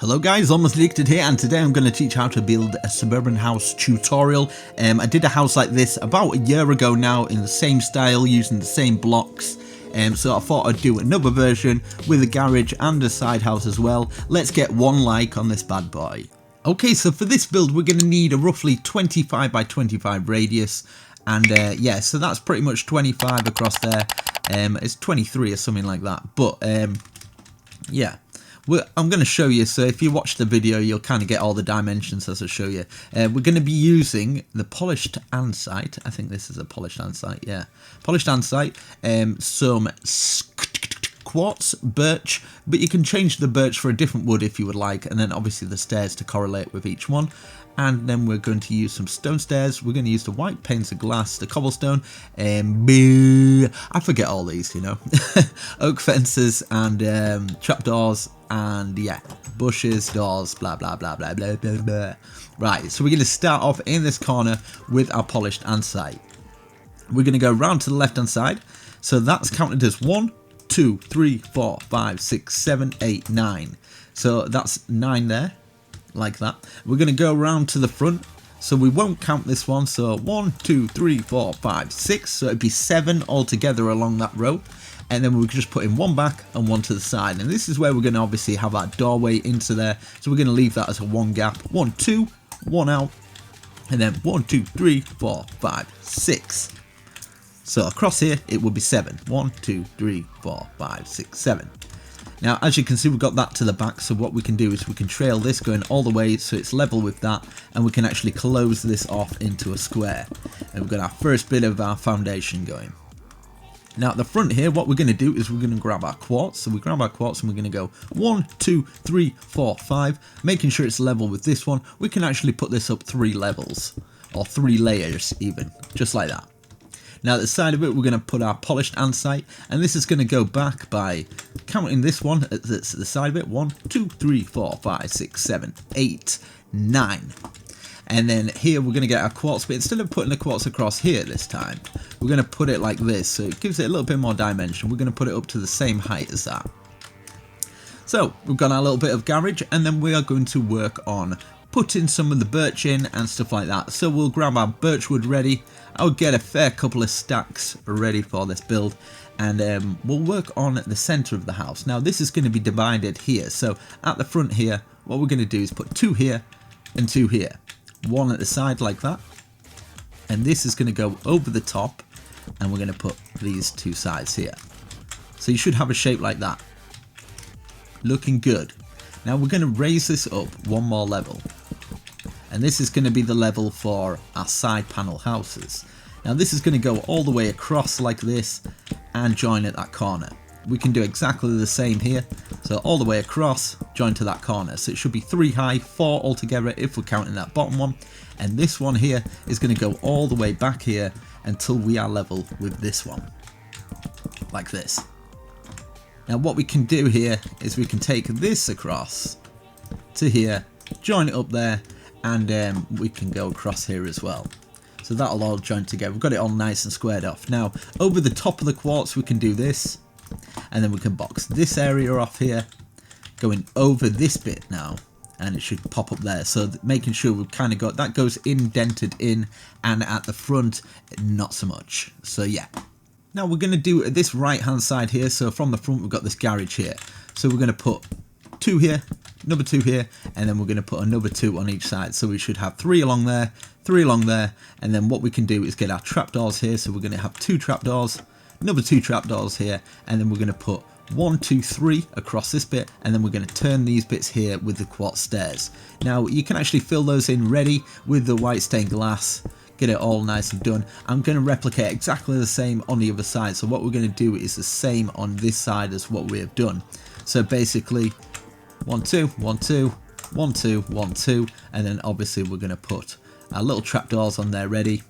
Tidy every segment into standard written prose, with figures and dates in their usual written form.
Hello guys, Almost Addicted here, and today I'm going to teach how to build a suburban house tutorial. I did a house like this about a year ago now in the same style using the same blocks. So I thought I'd do another version with a garage and a side house as well. Let's get one like on this bad boy. Okay, so for this build we're going to need a roughly 25 by 25 radius. And yeah, so that's pretty much 25 across there. It's 23 or something like that. But yeah. I'm going to show you, so if you watch the video you'll kind of get all the dimensions as I show you. We're going to be using the polished andesite. I think this is a polished andesite, yeah. Polished andesite, some quartz, birch, but you can change the birch for a different wood if you would like, and then obviously the stairs to correlate with each one. And then we're going to use some stone stairs. We're going to use the white panes of glass, the cobblestone, I forget all these, you know. Oak fences and trapdoors and yeah, bushes, doors, blah blah blah blah blah blah blah. Right, so we're going to start off in this corner with our polished andesite. We're going to go round to the left hand side, so that's counted as 1, 2, 3, 4, 5, 6, 7, 8, 9. So that's 9 there. Like that. We're going to go around to the front, so we won't count this one. So 1, 2, 3, 4, 5, 6. So it'd be 7 altogether along that row, and then we'll just put in one back and one to the side. And this is where we're going to obviously have our doorway into there. So we're going to leave that as a 1 gap. 1, 2, 1 out, and then 1, 2, 3, 4, 5, 6. So across here it will be 7. 1, 2, 3, 4, 5, 6, 7. Now, as you can see, we've got that to the back, so what we can do is we can trail this going all the way so it's level with that, and we can actually close this off into a square. And we've got our first bit of our foundation going. Now, at the front here, what we're going to do is we're going to grab our quartz. So we grab our quartz and we're going to go 1, 2, 3, 4, 5, making sure it's level with this one. We can actually put this up 3 levels, or 3 layers even, just like that. Now at the side of it we're going to put our polished andesite, and this is going to go back by counting this one at the side of it. 1, 2, 3, 4, 5, 6, 7, 8, 9. And then here we're going to get our quartz, but instead of putting the quartz across here this time, we're going to put it like this, so it gives it a little bit more dimension. We're going to put it up to the same height as that. So we've got our little bit of garage, and then we are going to work on putting some of the birch in and stuff like that. So we'll grab our birch wood ready. I'll get a fair couple of stacks ready for this build, and we'll work on the center of the house. Now this is going to be divided here, so at the front here what we're going to do is put 2 here and 2 here, 1 at the side like that, and this is going to go over the top, and we're going to put these 2 sides here. So you should have a shape like that, looking good. Now we're going to raise this up 1 more level, and this is going to be the level for our side panel houses. Now this is going to go all the way across like this and join at that corner. We can do exactly the same here, so all the way across, join to that corner. So it should be 3 high, 4 altogether if we're counting that bottom one, and this one here is going to go all the way back here until we are level with this one, like this. Now what we can do here is we can take this across to here, join it up there, and we can go across here as well. So that'll all join together. We've got it all nice and squared off. Now over the top of the quartz we can do this, and then we can box this area off here, going over this bit now, and it should pop up there. So making sure we've kind of got that goes indented in, and at the front not so much. So yeah. Now we're going to do this right hand side here, so from the front we've got this garage here. So we're going to put 2 here, another 2 here, and then we're going to put another 2 on each side. So we should have 3 along there, 3 along there, and then what we can do is get our trapdoors here. So we're going to have 2 trapdoors, another 2 trapdoors here, and then we're going to put 1, 2, 3 across this bit, and then we're going to turn these bits here with the quartz stairs. Now you can actually fill those in ready with the white stained glass. Get it all nice and done. I'm going to replicate exactly the same on the other side. So what we're going to do is the same on this side as what we have done. So basically 1, 2, 1, 2, 1, 2, 1, 2, and then obviously we're going to put our little trapdoors on there ready,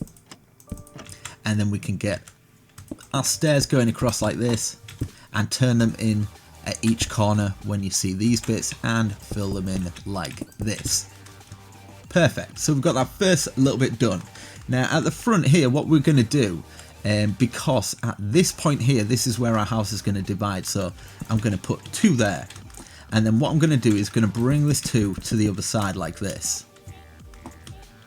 and then we can get our stairs going across like this and turn them in at each corner when you see these bits, and fill them in like this. Perfect. So we've got that first little bit done. Now at the front here what we're going to do, because at this point here this is where our house is going to divide, so I'm going to put 2 there, And then what I'm going to do is going to bring this to the other side like this.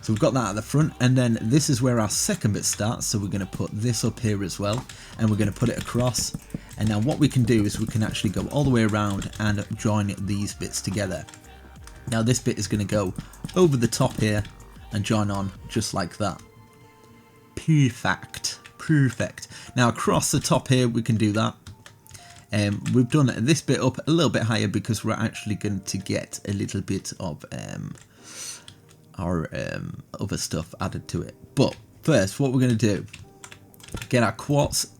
So we've got that at the front, and then this is where our second bit starts. So we're going to put this up here as well, and we're going to put it across. And now what we can do is we can actually go all the way around and join these bits together. Now this bit is going to go over the top here and join on just like that. Perfect. Perfect. Now across the top here we can do that. We've done this bit up a little bit higher because we're actually going to get a little bit of our other stuff added to it. But first, what we're going to do, get our quartz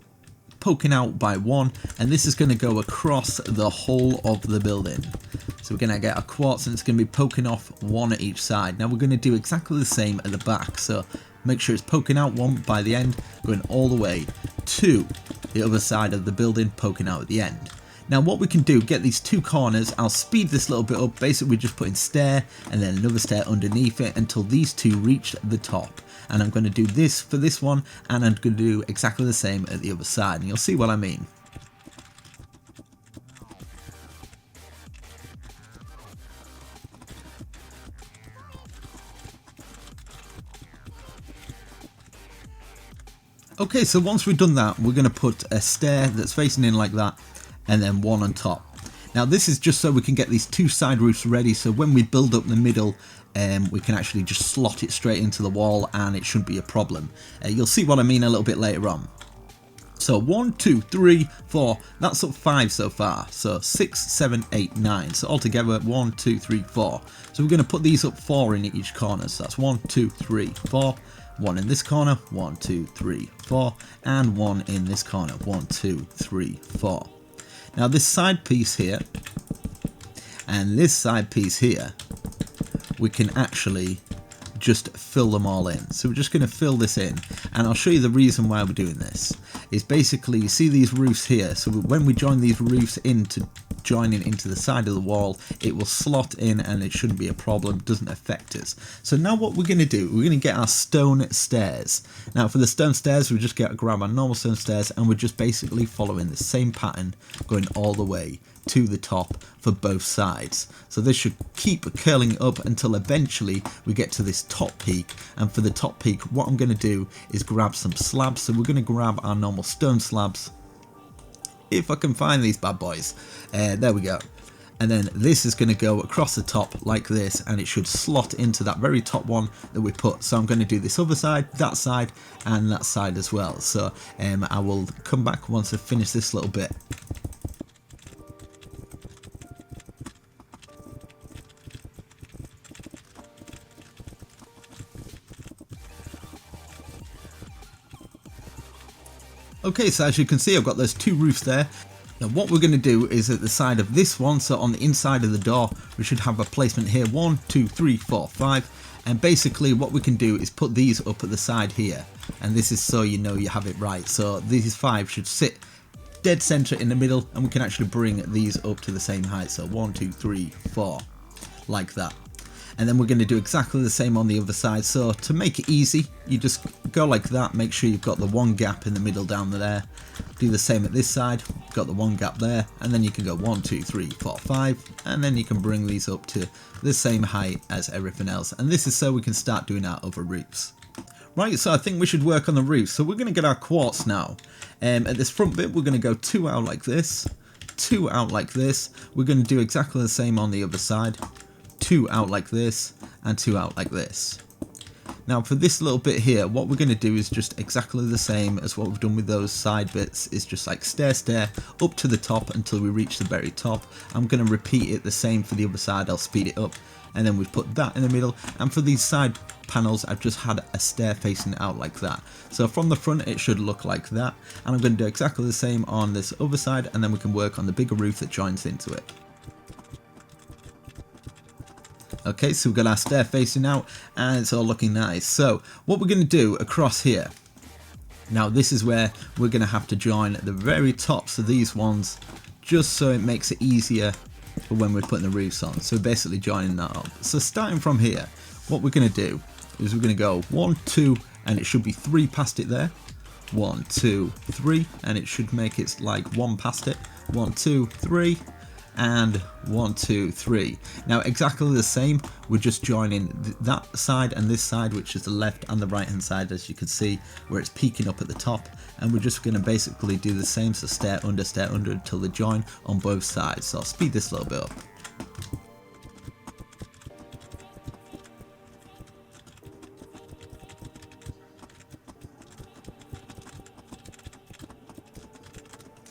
poking out by one, and this is going to go across the whole of the building. So we're going to get our quartz, and it's going to be poking off one at each side. Now we're going to do exactly the same at the back, so make sure it's poking out one by the end, going all the way to the other side of the building, poking out at the end. Now what we can do, get these two corners, I'll speed this a little bit up. Basically we're just putting stair and then another stair underneath it until these two reach the top. And I'm going to do this for this one, and I'm going to do exactly the same at the other side, and you'll see what I mean. Okay, so once we've done that, we're going to put a stair that's facing in like that, and then one on top. Now this is just so we can get these two side roofs ready, so when we build up the middle, we can actually just slot it straight into the wall and it shouldn't be a problem. You'll see what I mean a little bit later on. So 1, 2, 3, 4, that's up 5 so far. So 6, 7, 8, 9. So altogether 1, 2, 3, 4. So we're going to put these up 4 in each corner. So that's 1, 2, 3, 4. 1 in this corner, 1, 2, 3, 4. And 1 in this corner, 1, 2, 3, 4. Now this side piece here and this side piece here, we can actually just fill them all in. So we're just going to fill this in, and I'll show you the reason why we're doing this. Is basically, you see these roofs here, so when we join these roofs into joining into the side of the wall, it will slot in and it shouldn't be a problem, doesn't affect us. So now what we're going to do, we're going to get our stone stairs. Now for the stone stairs, we just grab our normal stone stairs, and we're just basically following the same pattern going all the way to the top for both sides. So this should keep curling up until eventually we get to this top peak, and for the top peak what I'm going to do is grab some slabs. So we're going to grab our normal stone slabs, if I can find these bad boys. There we go. And then this is going to go across the top like this, and it should slot into that very top one that we put. So I'm going to do this other side, and that side as well. So I will come back once I finish this little bit. Okay, so as you can see, I've got those two roofs there. Now what we're going to do is at the side of this one, so on the inside of the door, we should have a placement here, 1, 2, 3, 4, 5. And basically what we can do is put these up at the side here. And this is so you know you have it right. So these 5 should sit dead center in the middle, and we can actually bring these up to the same height. So 1, 2, 3, 4, like that. And then we're going to do exactly the same on the other side. So to make it easy, you just go like that. Make sure you've got the one gap in the middle down there. Do the same at this side. Got the one gap there. And then you can go 1, 2, 3, 4, 5. And then you can bring these up to the same height as everything else. And this is so we can start doing our other roofs. Right, so I think we should work on the roof. So we're going to get our quartz now. At this front bit, we're going to go 2 out like this. 2 out like this. We're going to do exactly the same on the other side. 2 out like this, and 2 out like this. Now for this little bit here, what we're going to do is just exactly the same as what we've done with those side bits. Is just like stair up to the top until we reach the very top. I'm going to repeat it the same for the other side. I'll speed it up, and then we've put that in the middle. And for these side panels, I've just had a stair facing out like that. So from the front it should look like that, and I'm going to do exactly the same on this other side, and then we can work on the bigger roof that joins into it. Okay, so we've got our stair facing out, and it's all looking nice. So what we're going to do across here, now this is where we're going to have to join the very tops of these ones, just so it makes it easier for when we're putting the roofs on. So basically joining that up. So starting from here, what we're going to do is we're going to go 1, 2, and it should be 3 past it there. 1, 2, 3, and it should make it like 1 past it. 1, 2, 3. and 1, 2, 3. Now exactly the same, we're just joining that side and this side, which is the left and the right hand side, as you can see where it's peaking up at the top, and we're just going to basically do the same, so stair under until they join on both sides. So I'll speed this a little bit up.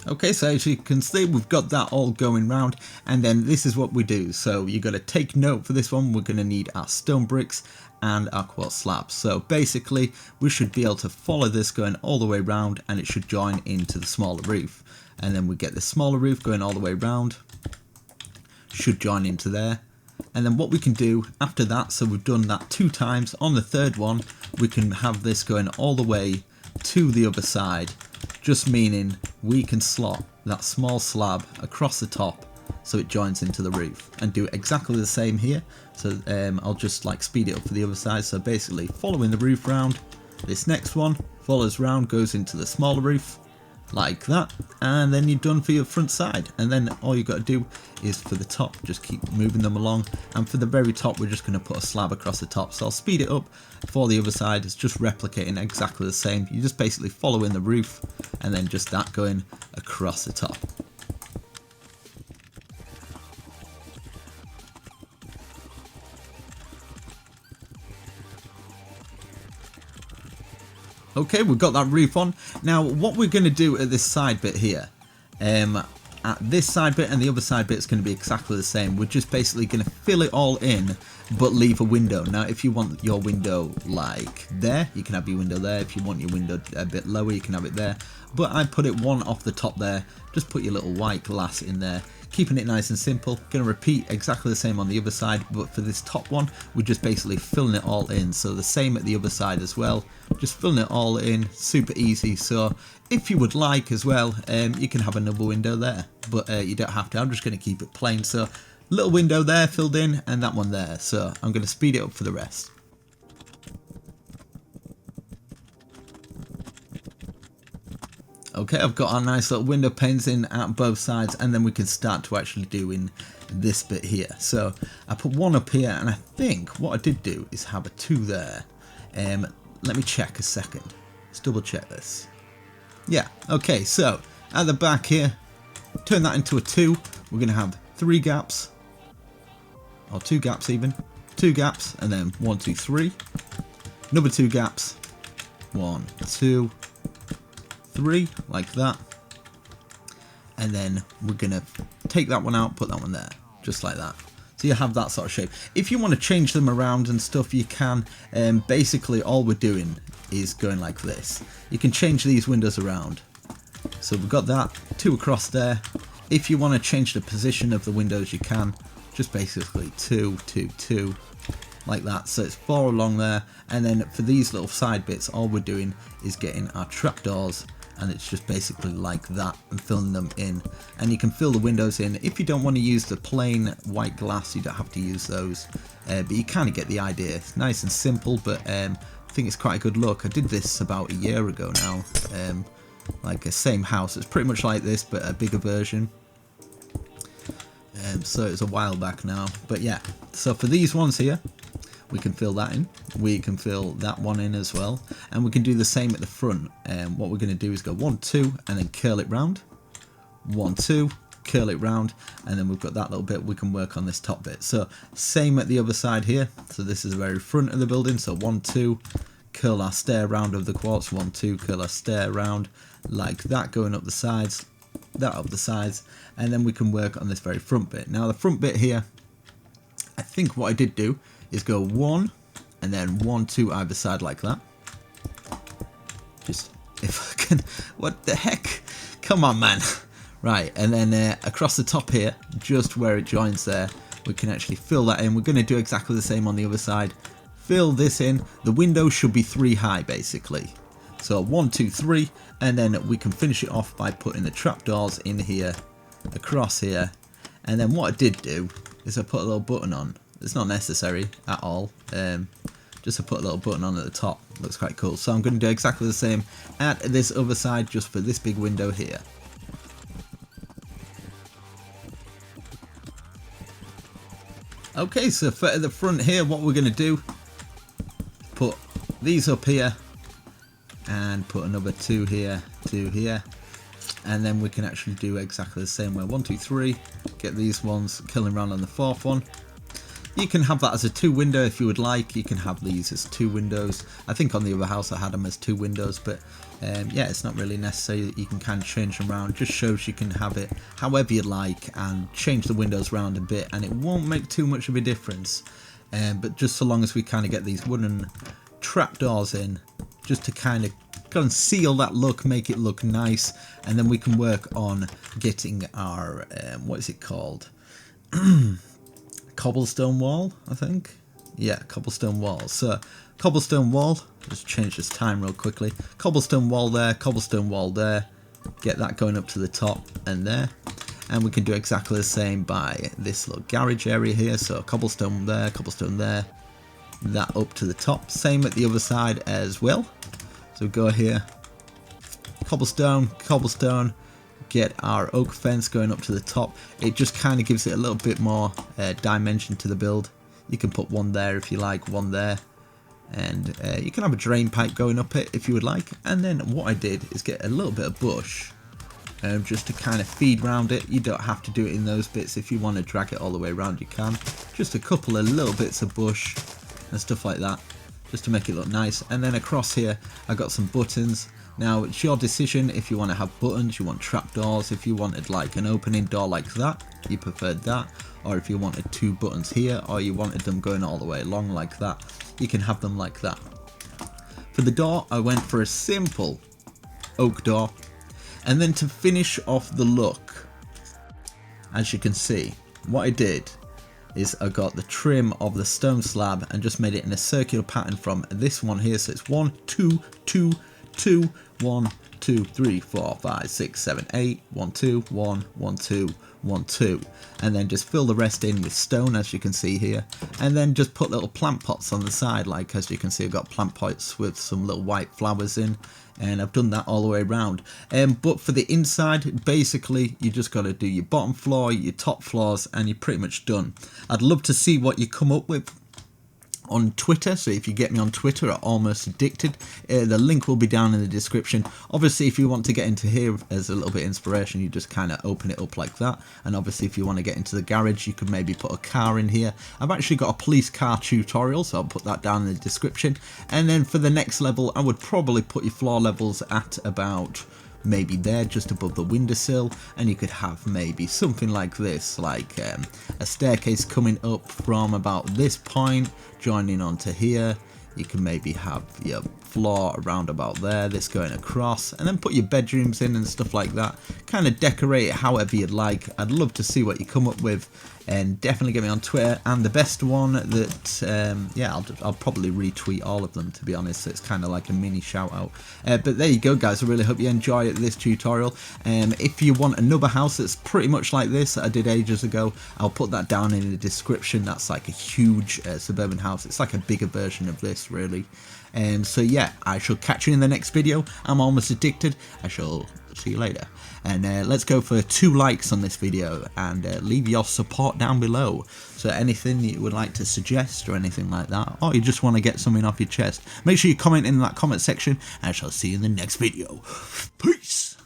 Okay, so as you can see, we've got that all going round, and then this is what we do. So you got to take note for this one. We're going to need our stone bricks and our quartz slabs. So basically, we should be able to follow this going all the way round, and it should join into the smaller roof. And then we get the smaller roof going all the way round, should join into there. And then what we can do after that, so we've done that 2 times, on the third one, we can have this going all the way to the other side, just meaning we can slot that small slab across the top so it joins into the roof, and do exactly the same here. So I'll just like speed it up for the other side. So basically following the roof round, this next one follows round, goes into the smaller roof like that, and then you're done for your front side. And then all you got to do is for the top, just keep moving them along, and for the very top we're just going to put a slab across the top. So I'll speed it up for the other side. It's just replicating exactly the same. You just basically follow in the roof and then just that going across the top. Okay, we've got that roof on. Now what we're going to do at this side bit here, at this side bit and the other side bit is going to be exactly the same. We're just basically going to fill it all in but leave a window. Now if you want your window like there, you can have your window there. If you want your window a bit lower, you can have it there. But I put it one off the top there. Just put your little white glass in there, keeping it nice and simple. Going to repeat exactly the same on the other side, but for this top one we're just basically filling it all in. So the same at the other side as well, just filling it all in, super easy. So if you would like as well, you can have another window there, but you don't have to. I'm just going to keep it plain. So little window there filled in, and that one there. So I'm going to speed it up for the rest. Okay, I've got our nice little window panes in at both sides, and then we can start to actually doing this bit here. So I put one up here, and I think what I did do is have a 2 there. Let me check a second. Let's double check this. Yeah, okay, so at the back here, turn that into a 2. We're going to have 3 gaps, or 2 gaps even. 2 gaps, and then 1, 2, 3. Another 2 gaps. 1, 2, 3, like that. And then we're gonna take that one out, put that one there, just like that. So you have that sort of shape. If you want to change them around and stuff, you can. Basically all we're doing is going like this. You can change these windows around. So we've got that 2 across there. If you want to change the position of the windows, you can. Just basically 2, 2, 2, like that. So it's 4 along there. And then for these little side bits, all we're doing is getting our trapdoors, and it's just basically like that, and filling them in. And you can fill the windows in. If you don't want to use the plain white glass, you don't have to use those, but you kind of get the idea. It's nice and simple, but I think it's quite a good look. I did this about a year ago now, like a same house. It's pretty much like this, but a bigger version. So it was a while back now, but yeah. So for these ones here, we can fill that in. We can fill that one in as well, and we can do the same at the front. What we're going to do is go 1, 2, and then curl it round. 1, 2, curl it round, and then we've got that little bit. We can work on this top bit. So same at the other side here. So this is the very front of the building. So 1, 2, curl our stair round of the quartz. 1, 2, curl our stair round like that, going up the sides. That up the sides, and then we can work on this very front bit. Now the front bit here, I think what I did do is go 1 and then 1, 2 either side like that. Just if I can, what the heck, come on man. Right, and then across the top here, just where it joins there, we can actually fill that in. We're going to do exactly the same on the other side. Fill this in. The window should be 3 high basically. So 1, 2, 3, and then we can finish it off by putting the trapdoors in here, across here. And then what I did do is I put a little button on. It's not necessary at all, just to put a little button on at the top. Looks quite cool. So I'm going to do exactly the same at this other side, just for this big window here. Okay, so for the front here, what we're going to do, put these up here and put another 2 here, 2 here, and then we can actually do exactly the same way. 1, 2, 3, get these ones, killing around on the 4th one. You can have that as a 2 window if you would like. You can have these as 2 windows. I think on the other house I had them as 2 windows, but yeah, it's not really necessary. You can kind of change them around. Just shows you can have it however you like and change the windows around a bit, and it won't make too much of a difference. But just so long as we kind of get these wooden trapdoors in, just to kind of conceal that look, make it look nice, and then we can work on getting our what is it called? Cobblestone wall, I think. Yeah, cobblestone wall. So cobblestone wall, just change this time real quickly. Cobblestone wall there, cobblestone wall there. Get that going up to the top and there. And we can do exactly the same by this little garage area here. So cobblestone there, that up to the top. Same at the other side as well. So go here, cobblestone, cobblestone. Get our oak fence going up to the top. It just kind of gives it a little bit more dimension to the build. You can put one there if you like, one there, and you can have a drain pipe going up it if you would like. And then what I did is get a little bit of bush just to kind of feed round it. You don't have to do it in those bits. If you want to drag it all the way around, you can. Just a couple of little bits of bush and stuff like that, just to make it look nice. And then across here I got some buttons. Now it's your decision if you want to have buttons, you want trapdoors, if you wanted like an opening door like that, you preferred that, or if you wanted 2 buttons here, or you wanted them going all the way along like that, you can have them like that. For the door, I went for a simple oak door, and then to finish off the look, as you can see, what I did is I got the trim of the stone slab and just made it in a circular pattern from this one here, so it's 1, 2, 2, 2, 1, 2, 3, 4, 5, 6, 7, 8, 1, 2, 1, 1, 2, 1, 2, and then just fill the rest in with stone, as you can see here, and then just put little plant pots on the side, like as you can see I've got plant pots with some little white flowers in, and I've done that all the way around. But for the inside, basically you just got to do your bottom floor, your top floors, and you're pretty much done. I'd love to see what you come up with on Twitter, so if you get me on Twitter at Almost Addicted, the link will be down in the description. Obviously if you want to get into here as a little bit of inspiration, you just kind of open it up like that, and obviously if you want to get into the garage, you could maybe put a car in here. I've actually got a police car tutorial, so I'll put that down in the description. And then for the next level, I would probably put your floor levels at about maybe there, just above the windowsill, and you could have maybe something like this, like a staircase coming up from about this point, joining onto here. You can maybe have your floor around about there, this going across, and then put your bedrooms in and stuff like that. Kind of decorate it however you'd like. I'd love to see what you come up with, and definitely get me on Twitter. And the best one that, yeah, I'll probably retweet all of them, to be honest, so it's kind of like a mini shout out. But there you go guys, I really hope you enjoy this tutorial. If you want another house that's pretty much like this that I did ages ago, I'll put that down in the description. That's like a huge suburban house. It's like a bigger version of this really. So yeah, I shall catch you in the next video. I'm Almost Addicted. I shall see you later. And let's go for 2 likes on this video, and leave your support down below. So anything you would like to suggest or anything like that, or you just want to get something off your chest, make sure you comment in that comment section, and I shall see you in the next video. Peace!